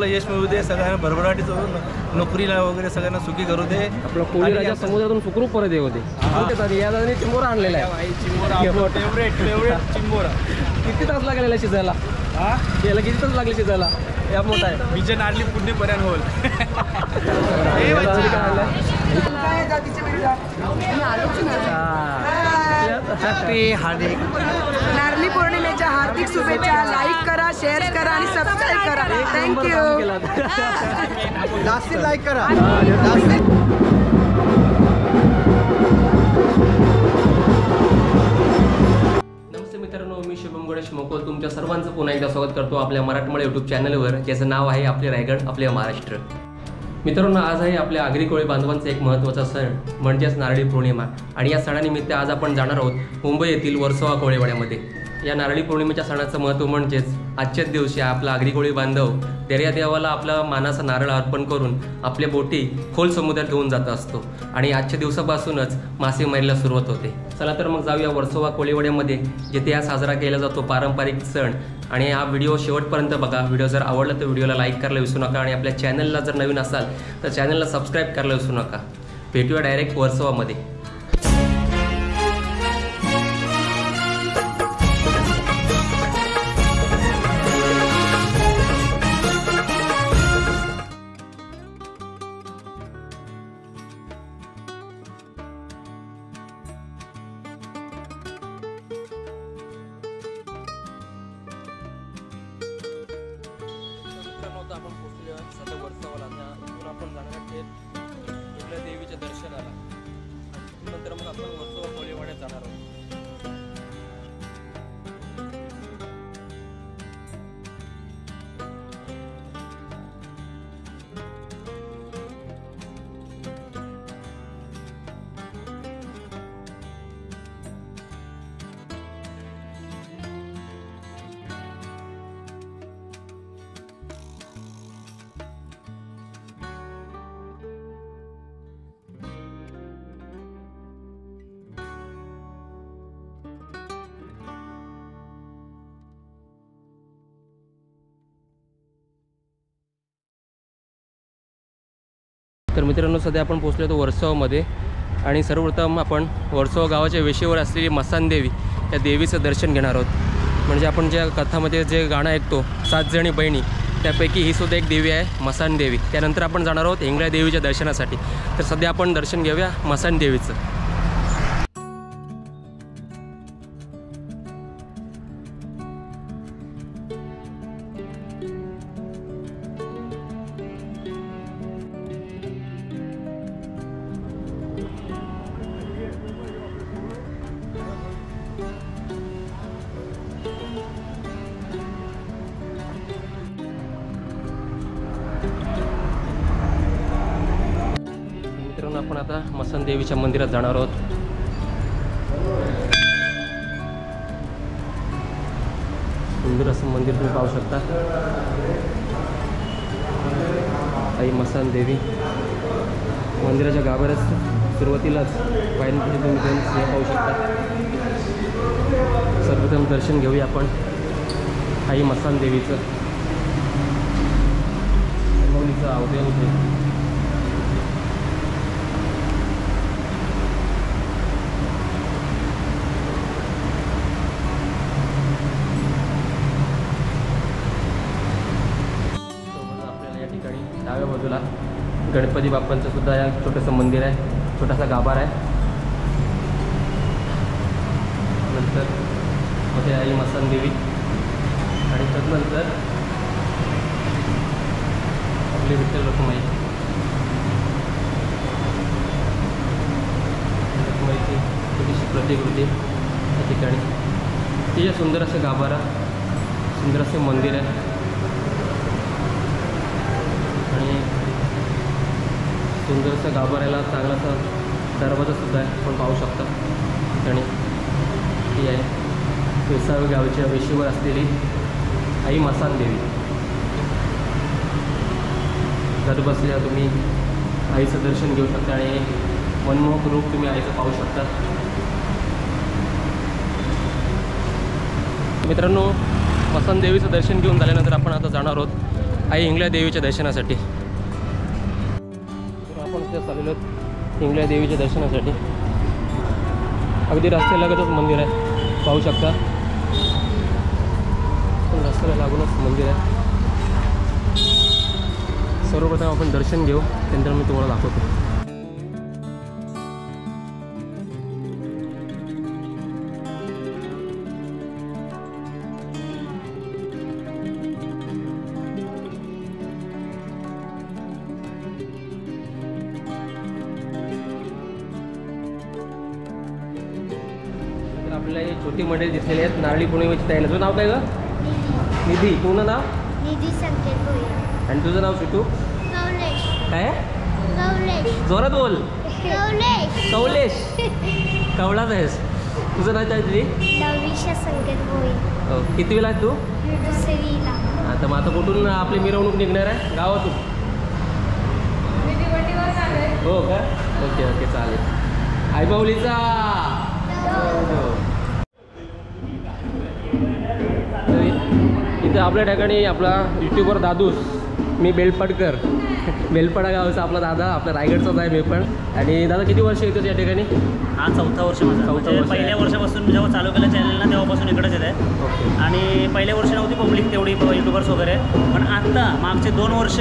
आपलं यश मिळू दे, सगळ्यांना भरभराटीच नोकरीला वगैरे सगळ्यांना सुखी करू दे. आपलं कोळी राजा समुद्रातून सुखरूप परत येऊ दे. या दादाने चिंबोरा आणलेला आहे. फेवरेट चिंबोरा. किती तास लागलेला शिजायला? याला किती तास लागले शिजायला? या मोठा आहे. विजय नारली पुण्यपर्यंत होल. नारळी पौर्णिमेच्या हार्दिक शुभेच्छा. लाईक करा, शेअर करा आणि सबस्क्राईब करा. थँक्यू. जास्ती लाईक करा. नमस्ते मित्रांनो, मी शुभम गणेश मोकोल तुमच्या सर्वांचं पुन्हा एकदा स्वागत करतो आपल्या मराठमोळ्या यूट्यूब चॅनलवर, ज्याचं नाव आहे आपले रायगड आपले महाराष्ट्र. मित्रांनो, आज आहे आपल्या आगरी कोळी बांधवांचा एक महत्त्वाचा सण म्हणजेच नारळी पौर्णिमा. आणि या सणानिमित्त आज आपण जाणार आहोत मुंबई येथील वर्सोवा कोळीवाड्यामध्ये. या नारळी पौर्णिमेच्या सणाचं महत्त्व म्हणजेच आजच्याच दिवशी आपला आगरी कोळी बांधव दर्या देवाला आपला मानाचा नारळ अर्पण करून आपल्या बोटी खोल समुद्रात घेऊन जात असतो. आणि आजच्या दिवसापासूनच मासेमारीला सुरुवात होते. चला तर मग जाऊया वर्सोवा कोळीवाड्यामध्ये, जिथे हा साजरा केला जातो पारंपरिक सण. आणि हा व्हिडिओ शेवटपर्यंत बघा. व्हिडिओ जर आवडला तर व्हिडिओला लाईक करायला विसरू नका. आणि आपल्या चॅनलला जर नवीन असाल तर चॅनलला सबस्क्राईब करायला विसरू नका. भेटूया डायरेक्ट वर्सोवामध्ये. आपण पोहोचलो सध्या वर्सोवाला. त्यातून आपण जाणार थेट देवीच्या दर्शनाला. नंतर मग आपण वर्सोवा कोळीवाड्यात जाणार आहोत. तर मित्रांनो, सध्या आपण पोहोचलो होतो वर्सोवामध्ये. आणि सर्वप्रथम आपण वर्सोवा गावाच्या वेशीवर असलेली मसान देवी या देवीचं दर्शन घेणार आहोत. म्हणजे आपण ज्या कथामध्ये जे गाणं ऐकतो 7 जणी बहिणी, त्यापैकी ही सुद्धा एक देवी आहे मसान देवी. त्यानंतर आपण जाणार आहोत हेंगळ्या देवीच्या दर्शनासाठी. तर सध्या आपण दर्शन घेऊया मसान देवीचं. आपण आता मसान देवीच्या मंदिरात जाणार आहोत. सुंदर असं मंदिर तुम्ही पाहू शकता. आई मसान देवी मंदिराच्या गाभाऱ्यात सुरुवातीलाच पायऱ्यांमध्ये तुम्ही हे पाहू शकता. सर्वप्रथम दर्शन घेऊया आपण आई मसान देवीचं. मौलीचं अवधेय होते. डाव्या बाजूला गणपती बाप्पांचं सुद्धा या छोटंसं मंदिर आहे, छोटासा गाभारा आहे. नंतर मध्ये आई मसान देवी आणि तदनंतर आपली विठ्ठल रखुमाईची छोटीशी प्रतिकृती या ठिकाणी. हे सुंदर असं गाभारा, सुंदर असं मंदिर आहे. आणि सुंदरसं गाभाऱ्याला चांगलासा दरवाजा सुद्धा आहे, आपण पाहू शकता. आणि ही आहे वेसाळ गावच्या वेशीवर असलेली आई मसान देवी. घर बसल्या तुम्ही आईचं दर्शन घेऊ शकता आणि मनमोहक रूप तुम्ही आईचं पाहू शकता. मित्रांनो, मसान देवीचं दर्शन घेऊन झाल्यानंतर आपण आता जाणार आहोत आई हिंगळ्या देवीच्या दर्शनासाठी. तर आपण सध्या चाललेलो आहोत हिंगळ्या देवीच्या दर्शनासाठी. अगदी रस्त्यालगतच मंदिर आहे, पाहू शकता. पण रस्त्याला लागूनच मंदिर आहे. सर्वप्रथम आपण दर्शन घेऊ, त्यानंतर मी तुम्हाला दाखवतो. आपल्याला हे छोटी मंडळी दिसलेली आहेत नारळी पौर्णिमेची तयारी. तुझं नाव काय ग? निधी. तुझं नाव? निधी संकेत भोईर. आणि तुझं नाव शिटू? कौलेश. काय? कौलेश. जोरात बोल. कौलेश. कौलेश. कवळाच आहेस. तुझं नाव काय दिदी? लविशा संकेत भोईर. कितवीला आहे तू? दुसरीला. आता मग आता कुठून आपली मिरवणूक निघणार आहे गावातून? हो का? ओके ओके चालेल. आईबाऊलीचा इथं आपल्या ठिकाणी आपला यूट्यूबर दादूस, मी बेलपडकर, बेलपडा गावचा आपला दादा, आपल्या रायगडचाच आहे मी पण. आणि दादा किती वर्ष येतो या ठिकाणी? हा 4था वर्ष माझा. म्हणजे पहिल्या वर्षापासून जेव्हा चालू केलं चॅनल ना तेव्हापासून इकडेच येत आहे. ओके. आणि पहिल्या वर्षी नव्हती पब्लिक तेवढी यूट्यूबर्स वगैरे, पण आता मागचे 2 वर्ष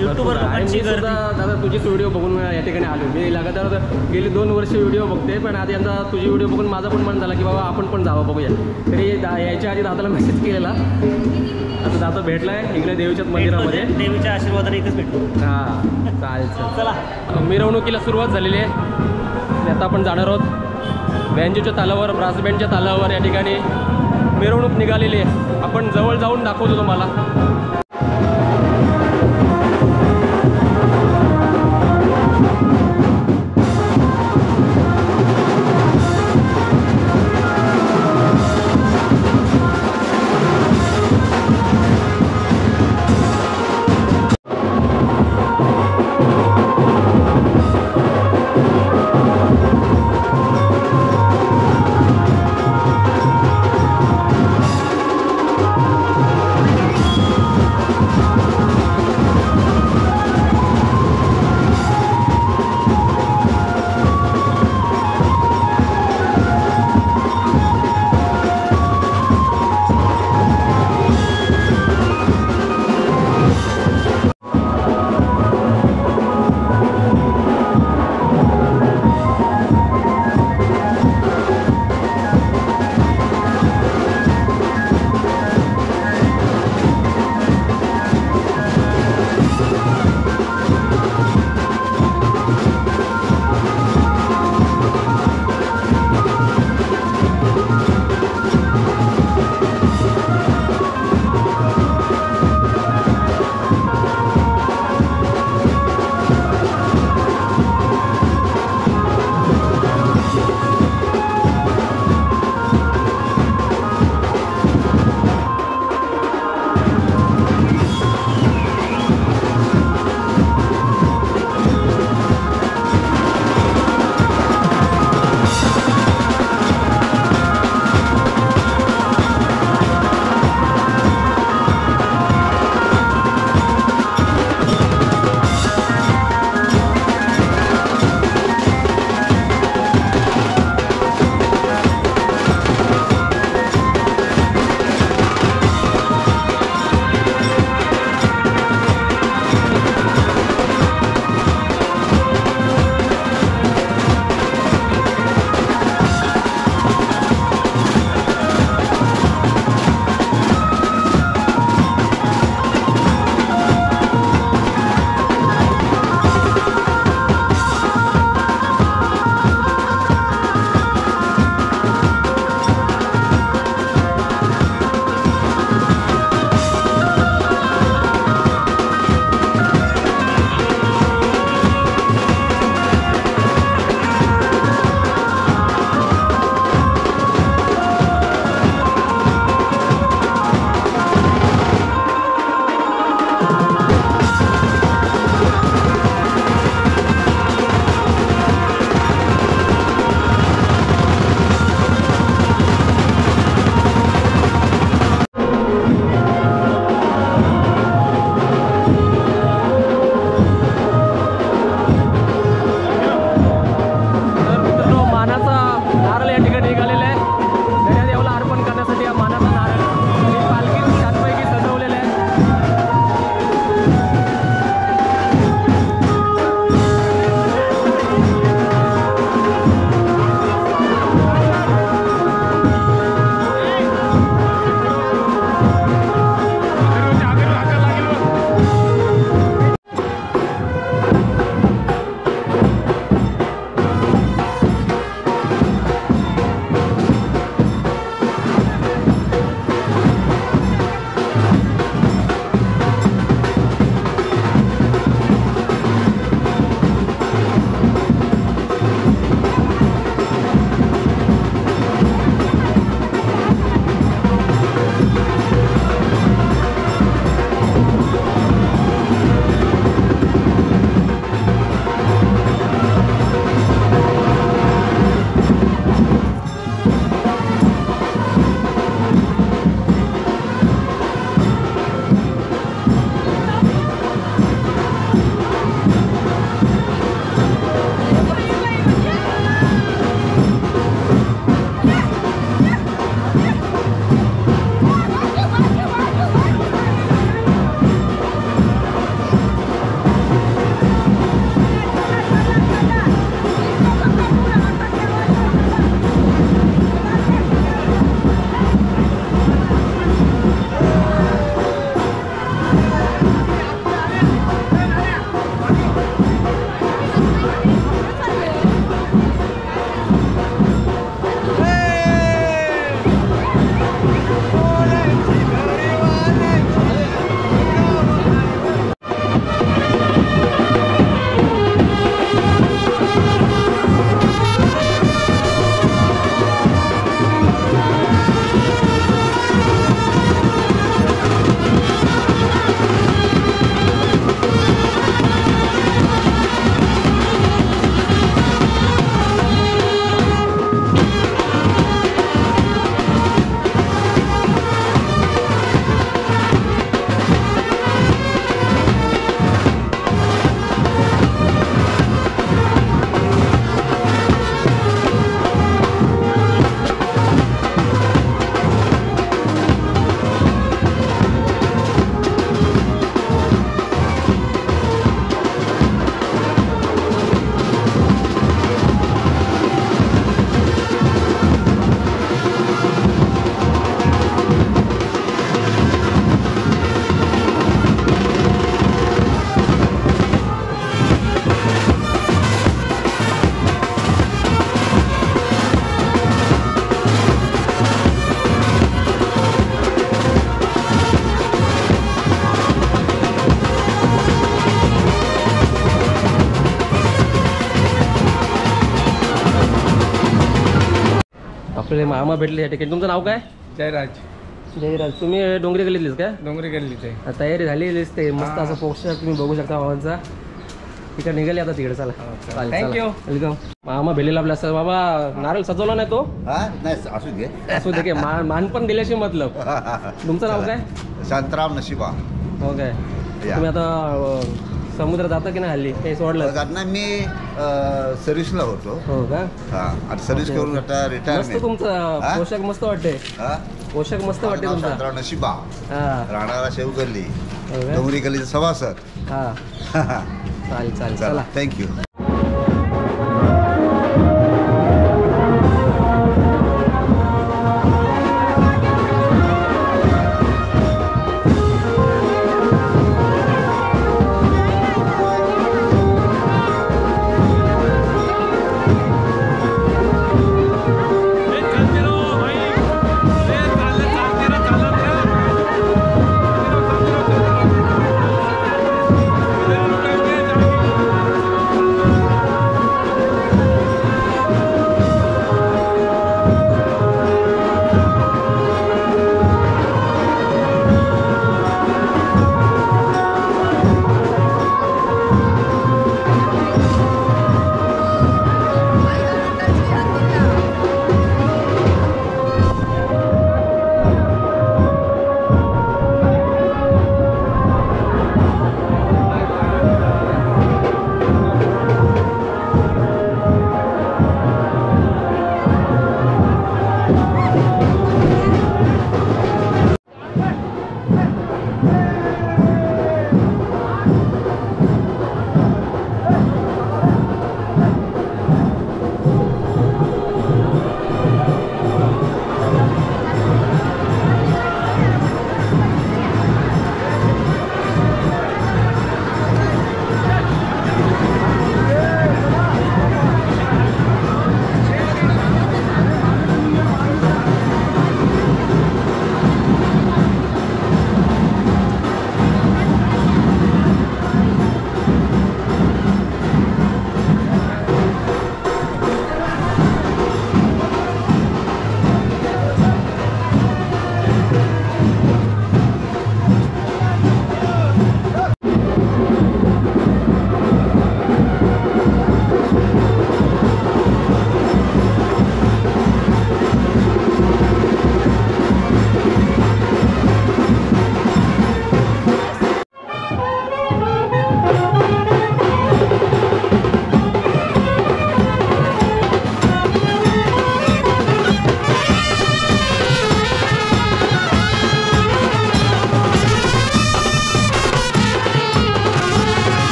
यूट्यूबर लोकांची गर्दी. दादा तुझीच व्हिडिओ बघून या ठिकाणी आलो मी. लगातार गेली 2 वर्ष व्हिडिओ बघते, पण आता यंदा तुझी व्हिडिओ बघून माझा पण मन झाला की बाबा आपण पण जावं बघूया. तरी यायच्या आधी दादाला मेसेज केलेला. आता दादा भेटलाय हिंगळ्या देवीच्याच मंदिरामध्ये. देवीच्या आशीर्वादाने इथेच भेटू. हां चालेल. चला मिरवणुकीला सुरुवात झालेली आहे. आणि आता आपण जाणार आहोत बँजोच्या तालावर, ब्रास बँडच्या तालावर. या ठिकाणी मिरवणूक निघालेली आहे. आपण जवळ जाऊन दाखवतो तुम्हाला. आपले मामा भेटले या ठिकाणी. तुमचं नाव काय? जयराज. जयराज. तुम्ही डोंगरी गल्लीतलीच काय? डोंगरी गल्लीत आहे. तयारी झाली दिसते मस्त असं पोस्टर तुम्ही बघू शकता मामांचा. तिकडे निघाले आता तिकडे. चला Thank you. वेलकम. मामा भेटलेला आपल्या सर. बाबा नारळ सजवला नाही तो? नाही असू दे. असू दे. मान पण दिल्याशी मतलब. तुमचं नाव काय? शांतराम नशिबा. हो काय. तुम्ही आता समुद्र जाता की नाही हल्ली? काही सोडलं? नाही मी सर्व्हिसला होतो. हो का. हा आता सर्व्हिस करून आता मस्त रिटायरमेंट. तुमचं पोशाख मस्त वाटते. पोशाख मस्त वाटते तुमचा. शांतराव नशिबा. हा राहणारा शेवगल्ली हो काय? डोंगरी गल्लीचा सभासद. हा चालेल चालेल. चला चला थँक्यू.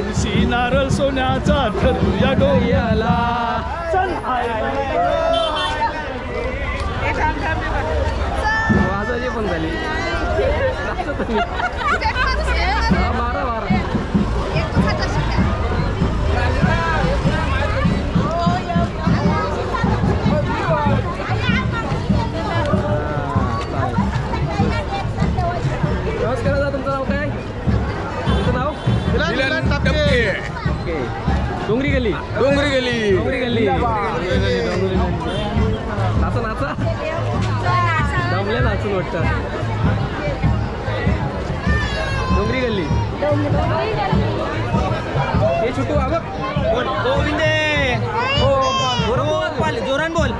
तुळशी नारळ सोन्याचा धरूया डोळ्याला. चल वाजाची पण झाली. मारा मारा. नमस्कार दादा, तुमचं नाव काय? तुमचं नाव? ओके. डोंगरी गल्ली. डोंगरी गल्ली. डोंगरी गल्ली. नाचा नाचा. दमले नाचून वाटतं. डोंगरी गल्ली. हे छोटू बाबा. गोविंदे. गोपाले. जोरान बोल.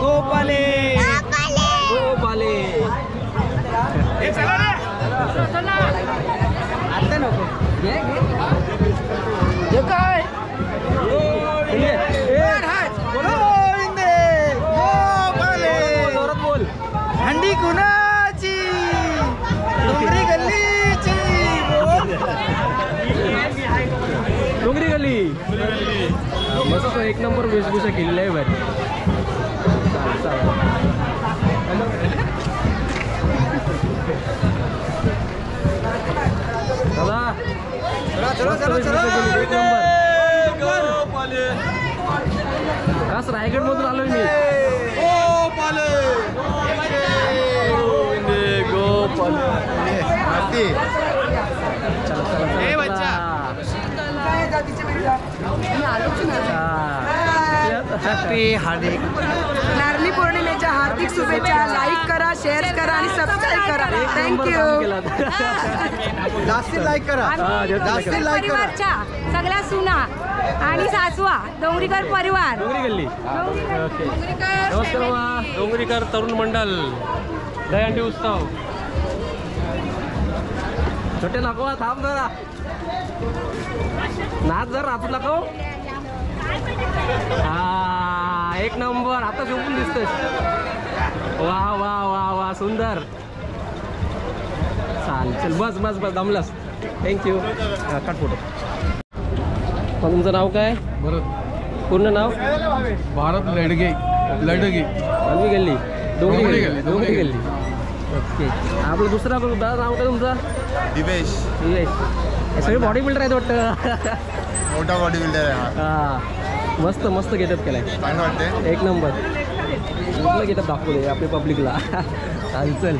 गोपाले. गोपाले. आता नको. हे काय? जोरात बोल. हंडी कुणाची? डोंगरी गल्लीची. डोंगरी गल्ली. मस्त एक नंबर वेशभूषा केलेली आहे बाहेर. खास रायगड मधून आलोय मी. नारळी पौर्णिमेच्या हार्दिक शुभेच्छा. लाईक करा, शेअर करा आणि सबस्क्राईब करा. थँक्यू. जास्ती लाईक करा. जास्ती लाईक करा. सगळ्या सुना आणि सासवा डोंगरीकर परिवार. डोंगरी गल्ली. ओके. नमस्कार मा. डोंगरीकर तरुण मंडल दहीहंडी उत्सव. छोटे नको थांब जरा. नाच जर नाचू नको. हा एक नंबर. आता झोपून दिसतोय. वा वा वा वा सुंदर. चाल चल बस बस बस दमलास. थँक्यू. Cut photo. तुमचं नाव काय? भरत. पूर्ण नाव? भारत लडगे. लडगे. मांडवी गल्ली. डोंगरी गल्ली. डोंगरी गल्ली. ओके. आपलं दुसरा दादा नाव काय तुमचं? दिवेश. दिवेश. हे सगळे बॉडी बिल्डर आहेत वाटतं. मोठा बॉडी बिल्डर आहे हा. हा मस्त मस्त गेटअप केलाय. चांगलं वाटते. एक नंबर. कुठलं गेटअप दाखवले आपल्या पब्लिकला. चल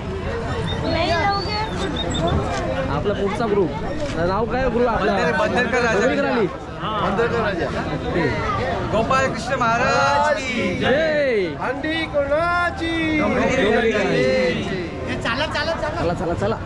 आपला पुढचा ग्रुप. नाव काय ग्रुप आपलं? बंदरकर आली. गोपाल कृष्ण महाराज की जय. हंडी कोणाची? चला चला चला.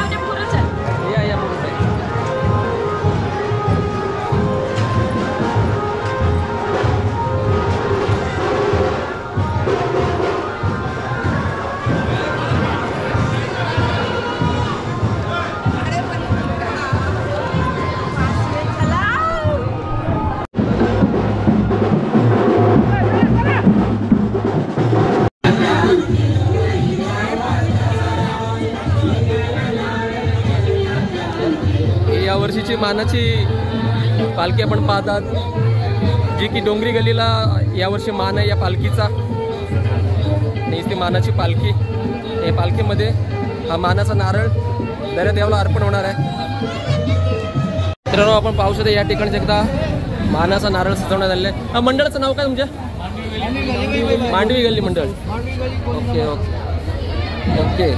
या पुढे साईड. यावर्षीची मानाची पालखी आपण पाहतात, जी की डोंगरी गल्लीला यावर्षी मान आहे या पालखीचा. आणि ती मानाची पालखी, या पालखीमध्ये हा मानाचा नारळ दर्यादेवाला अर्पण होणार आहे. मित्रांनो आपण पाहू शकतो या ठिकाणी एकदा मानाचा नारळ सजवण्यात आलेला आहे. हा मंडळाचं नाव काय तुमच्या? मांडवी गल्ली मंडळ. Okay okay okay.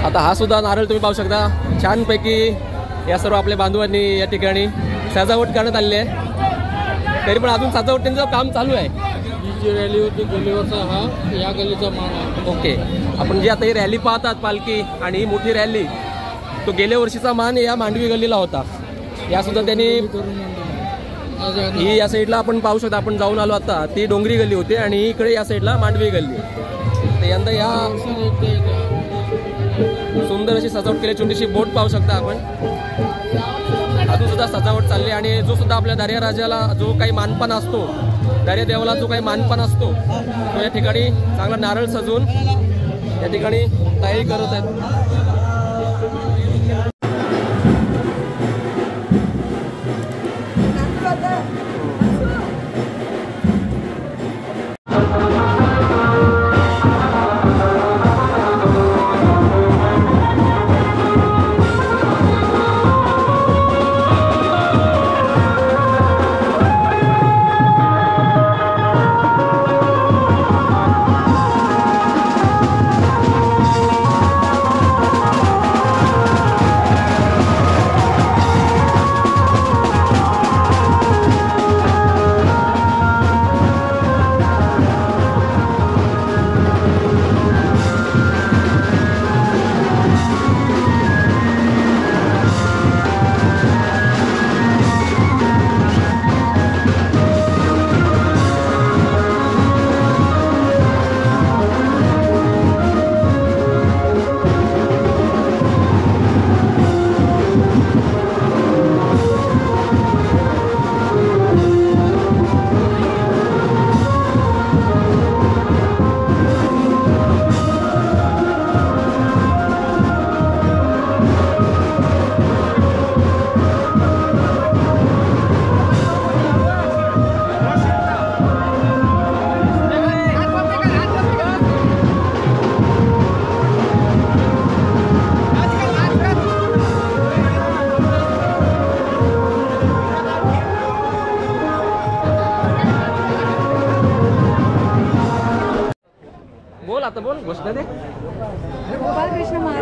आता हा सुद्धा नारळ तुम्ही पाहू शकता. छानपैकी या सर्व आपल्या बांधवांनी या ठिकाणी सजावट करण्यात आलेली आहे. तरी पण अजून सजावटीचं काम चालू आहे. जी रॅली होती गल्लीवरचा हा या गल्लीचा मान आहे. ओके. आपण जी आता ही रॅली पाहतात पालखी आणि ही मोठी रॅली, तो गेल्या वर्षीचा मान या मांडवी गल्लीला होता. यासुद्धा त्यांनी ही या साईडला आपण पाहू शकतो, आपण जाऊन आलो आता, ती डोंगरी गल्ली होती आणि इकडे या साईडला मांडवी गल्ली. तर यंदा या सुंदर अशी सजावट केली, छोटीशी बोट पाहू शकता आपण. अजून सुद्धा सजावट चालली आणि जो सुद्धा आपल्या दारिया राजाला जो काही मानपान असतो, दारिया देवाला जो काही मानपान असतो तो या ठिकाणी चांगला नारळ सजवून या ठिकाणी तयारी करत आहेत. आता बोल घोषणा दे.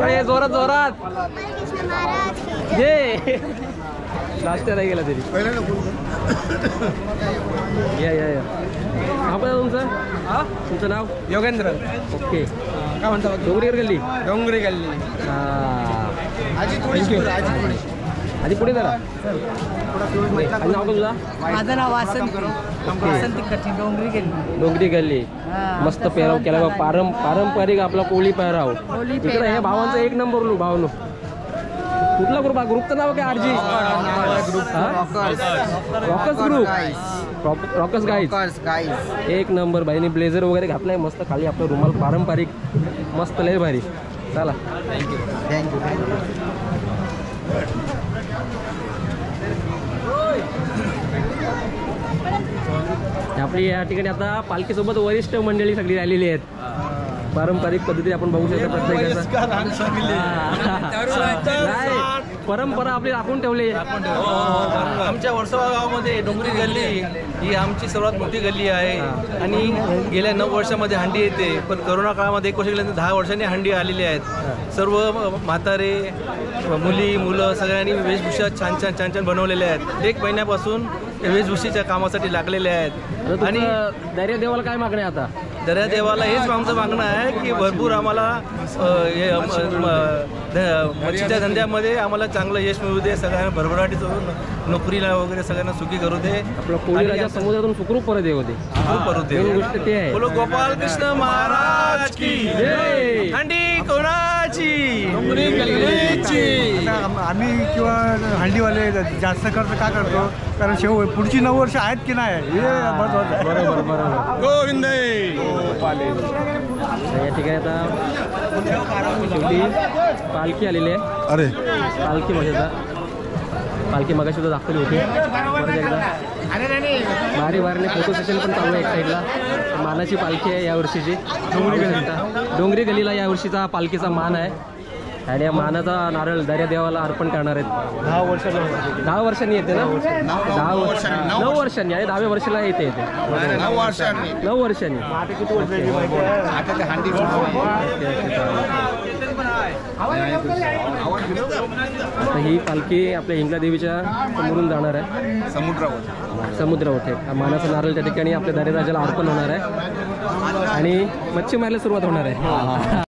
अरे जोरात जोरात ये नाश्ता नाही गेला तरी. या या या आपण तुमचं तुमचं नाव योगेंद्र. ओके काय म्हणता? डोंगरी गल्ली. डोंगरी गल्ली. आधी पुढे जरा नाव तुझा? माझं नाव वासंती. वासंती कठी, डोंगरी गल्ली. डोंगरी गल्ली. मस्त पेहराव केला बा. पारंपरिक आपला कोळी पेहराव. इकडे हे भावांचा एक नंबर लू भावनो. कुठला ग्रुप? ग्रुपचं नाव काय? RG rocks group. Rocks guys एक नंबर. बाईने ब्लेझर वगैरे घातलाय मस्त. खाली आपलं रुमाल पारंपरिक मस्त लय भारी. चला थँक्यू. आपली या ठिकाणी आता पालखीसोबत वरिष्ठ मंडळी सगळी आलेली आहेत. पारंपरिक पद्धती आपण बघू शकतो प्रत्येकाचा. परंपरा आपली राखून ठेवली. आमच्या वर्सोवा गावामध्ये डोंगरी गल्ली ही आमची सर्वात मोठी गल्ली आहे आणि गेल्या 9 वर्षामध्ये हंडी येते. पण करोना काळामध्ये 1 वर्ष गेल्यानंतर 10 वर्षांनी हंडी आलेली आहेत. सर्व म्हातारे मुलं सगळ्यांनी वेशभूषा छान छान बनवलेले आहेत. 1 महिन्यापासून वेशभूषेच्या कामासाठी लागलेले आहेत. आणि दारिया देवाला काय मागणं आहे आता? दारिया देवाला हेच आमचं मागणं आहे की भरपूर आम्हाला मच्छीच्या धंद्यामध्ये आम्हाला चांगलं यश मिळू दे. सगळ्यांना भरभराटीचं नोकरीला वगैरे सगळ्यांना सुखी करू दे. आपलं कोळी राजा समुद्रातून सुखरूप परत येऊ दे. गोष्ट ते आहे. बोलो गोपाल कृष्ण महाराज की जय. हंडी कोणाची? डोंगरी गल्लीची. आम्ही किंवा हंडीवाले जास्त खर्च का करतो? कारण पुढची 9 वर्ष आहेत की नाही हे महत्वाचं आहे. बरोबर. गोविंद. या ठिकाणी आता शेवटी पालखी आलेली आहे. अरे पालखी पालखी मगाशी सुद्धा दाखवली होती. परत एकदा बारीने फोटो सेशन पण चालू आहे. एक साईडला मानाची पालखी आहे यावर्षीची. डोंगरी गल्लीला यावर्षीचा पालखीचा मान आहे आणि या मानाचा नारळ दारिया देवाला अर्पण करणार आहेत. 10 वर्षांनी येते ना? 9 वर्षांनी आणि 10व्या वर्षाला येते. 9 वर्षांनी. आता ही पालखी आपल्या हिंगला देवीच्या समोरून जाणार आहे समुद्रावर. मानाचा नारळ त्या ठिकाणी आपल्या दारिया राजाला अर्पण होणार आहे आणि मच्छी मारायला सुरुवात होणार आहे.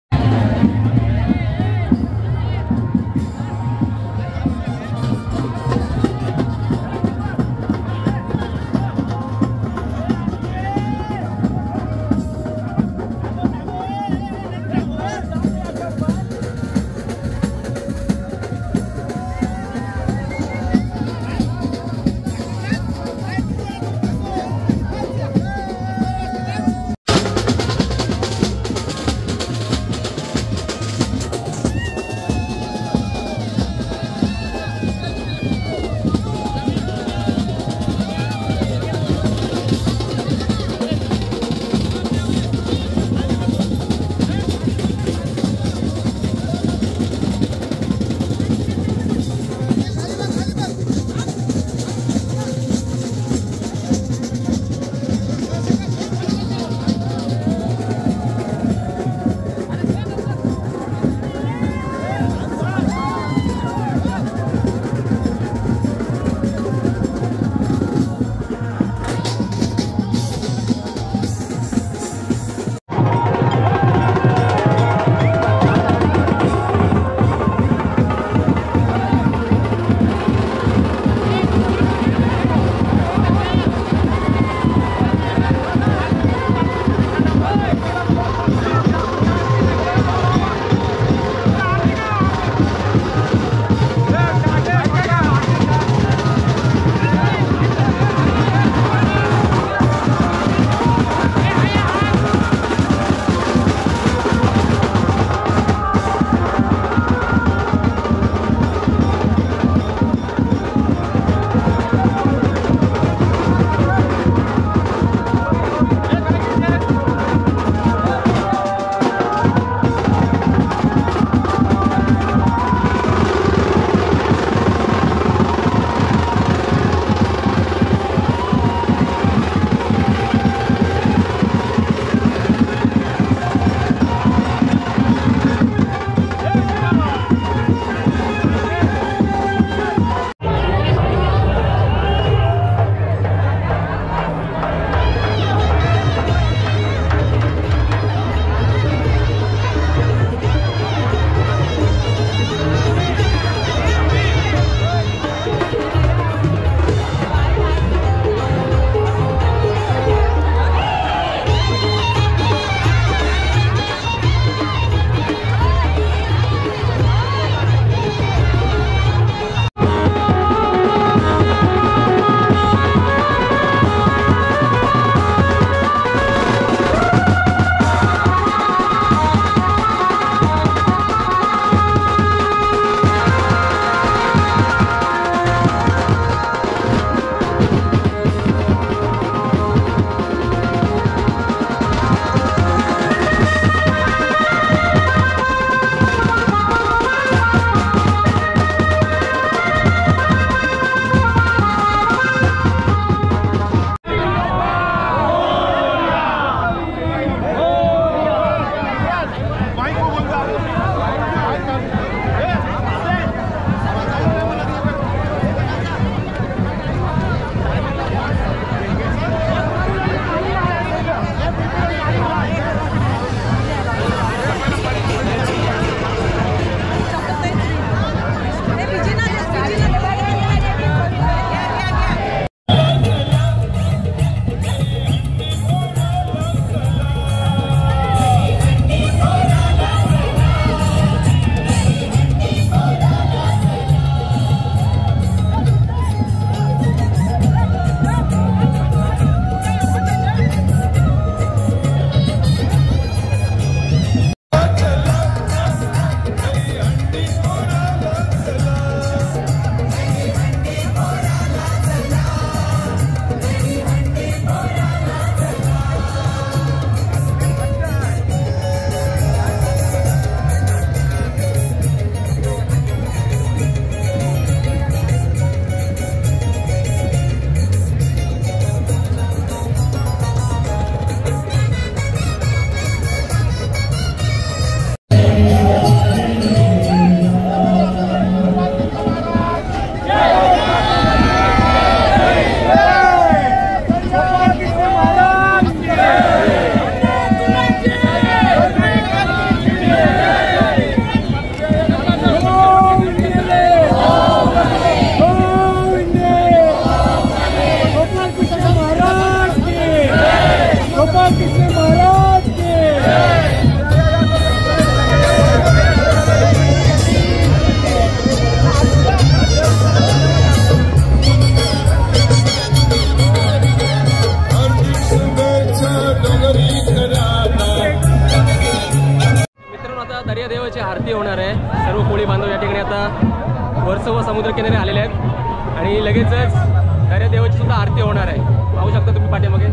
मित्रांनो आता दर्यादेवाची आरती होणार आहे. सर्व कोळी बांधव या ठिकाणी आता वर्सोवा समुद्र किनारे आलेले आहेत आणि लगेचच दर्यादेवाची सुद्धा आरती होणार आहे. पाहू शकता तुम्ही पाठीमागे.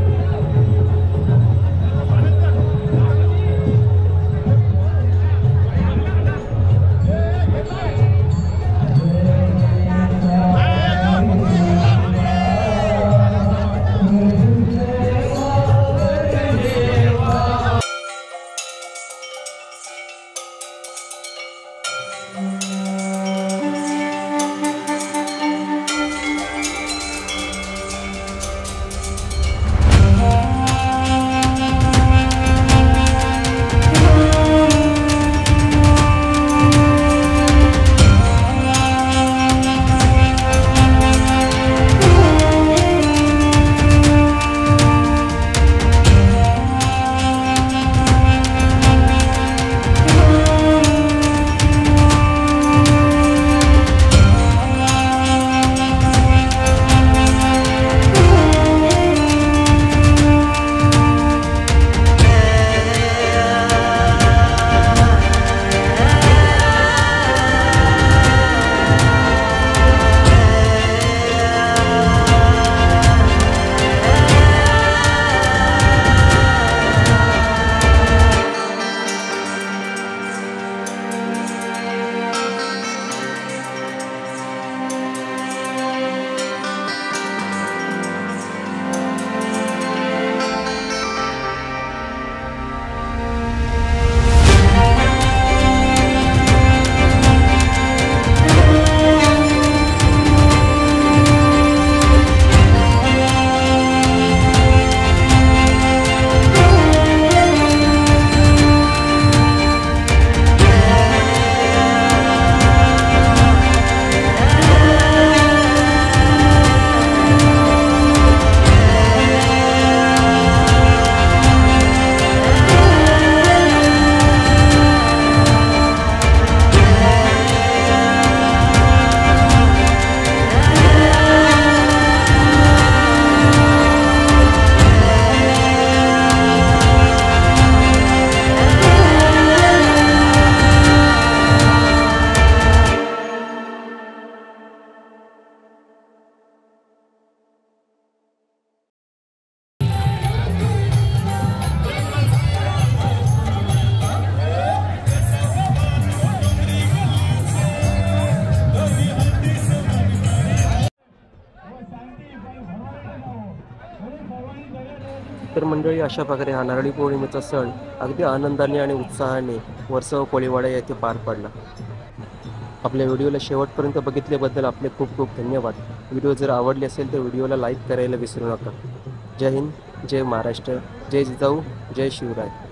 तर मंडळी अशा प्रकारे हा नारळी पौर्णिमेचा सण अगदी आनंदाने आणि उत्साहाने वर्सोवा कोळीवाडा येथे पार पडला. आपल्या व्हिडिओला शेवटपर्यंत बघितल्याबद्दल आपले खूप खूप धन्यवाद. व्हिडिओ जर आवडले असेल तर व्हिडिओला लाईक करायला विसरू नका. जय हिंद, जय महाराष्ट्र, जय जिजाऊ, जय शिवराय.